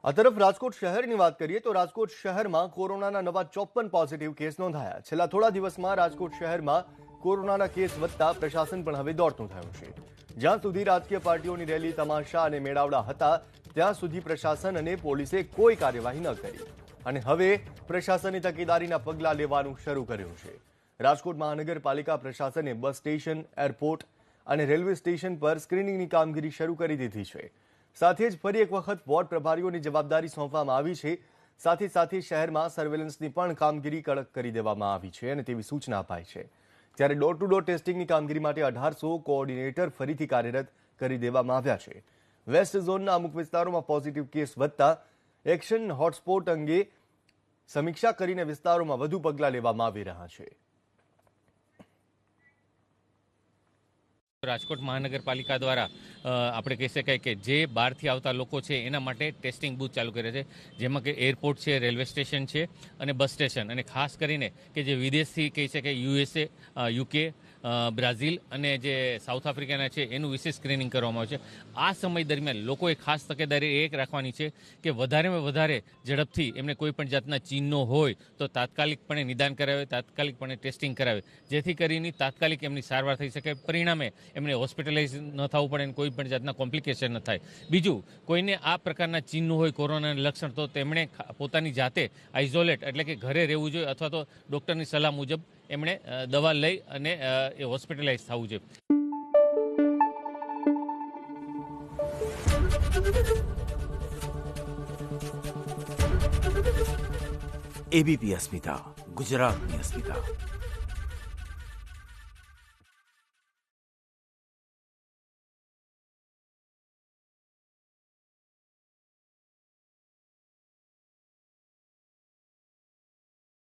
આ તરફ રાજકોટ શહેરની વાત કરીએ તો રાજકોટ શહેરમાં કોરોનાના નવા 54 પોઝિટિવ કેસ નોંધાયા। છેલ્લા થોડા દિવસમાં રાજકોટ શહેરમાં કોરોનાના કેસ વધતા પ્રશાસન પણ હવે દોડતું થયું છે। જ્યાં સુધી રાજકીય પાર્ટીઓની રેલી, તમાશા અને મેળાવડા હતા, ત્યાં સુધી પ્રશાસન અને પોલીસે કોઈ કાર્યવાહી ન કરી અને હવે પ્રશાસને તકેદારીના પગલાં લેવાનું શરૂ કર્યું છે। રાજકોટ મહાનગરપાલિકા પ્રશાસને બસ સ્ટેશન, એરપોર્ટ અને રેલવે સ્ટેશન પર સ્ક્રીનિંગની કામગીરી શરૂ કરી દીધી છે। સાથે જ ફરી એક વખત વોર્ડ પ્રભારીઓની જવાબદારી સોંપવામાં આવી છે। સાથે સાથે શહેરમાં સર્વેલન્સની પણ કામગીરી કડક કરી દેવામાં આવી છે અને તેવી સૂચના અપાઈ છે। ત્યારે ડોર ટુ ડોર ટેસ્ટિંગની કામગીરી માટે 1800 કોઓર્ડિનેટર ફરીથી કાર્યરત કરી દેવામાં આવ્યા છે। વેસ્ટ ઝોનના અમુક વિસ્તારોમાં પોઝિટિવ કેસ વધતા એક્શન હોટસ્પોટ અંગે સમીક્ષા કરીને વિસ્તારોમાં વધુ પગલાં લેવામાં આવી રહ્યા છે। રાજકોટ મહાનગરપાલિકા દ્વારા આપણે કહી શકાય કે જે બહારથી આવતા લોકો છે એના માટે ટેસ્ટિંગ બૂથ ચાલુ કરે છે, જેમાં કે એરપોર્ટ છે, રેલવે સ્ટેશન છે અને બસ સ્ટેશન, અને ખાસ કરીને કે જે વિદેશથી કહી શકાય USA, UK, બ્રાઝિલ અને જે સાઉથ આફ્રિકાના છે એનું વિશેષ સ્ક્રીનિંગ કરવામાં આવે છે। આ સમય દરમિયાન લોકોએ ખાસ તકેદારી એક રાખવાની છે કે વધારેમાં વધારે ઝડપથી એમને કોઈ પણ જાતના ચિહ્નો હોય તો તાત્કાલિકપણે નિદાન કરાવે, તાત્કાલિકપણે ટેસ્ટિંગ કરાવે, જેથી કરીને તાત્કાલિક એમની સારવાર થઈ શકે, પરિણામે એમને હોસ્પિટલાઇઝ ન થવું પડે અને કોઈ પણ જાતના કોમ્પ્લિકેશન ન થાય। બીજું, કોઈને આ પ્રકારના ચિહ્નો હોય, કોરોનાના લક્ષણ, તો તેમણે પોતાની જાતે આઇઝોલેટ એટલે કે ઘરે રહેવું જોઈએ અથવા તો ડૉક્ટરની સલાહ મુજબ એમણે દવા લઈ અને એ હોસ્પિટલાઇઝ થવું જોઈએ। એબીપી અસ્મિતા, ગુજરાતની અસ્મિતા।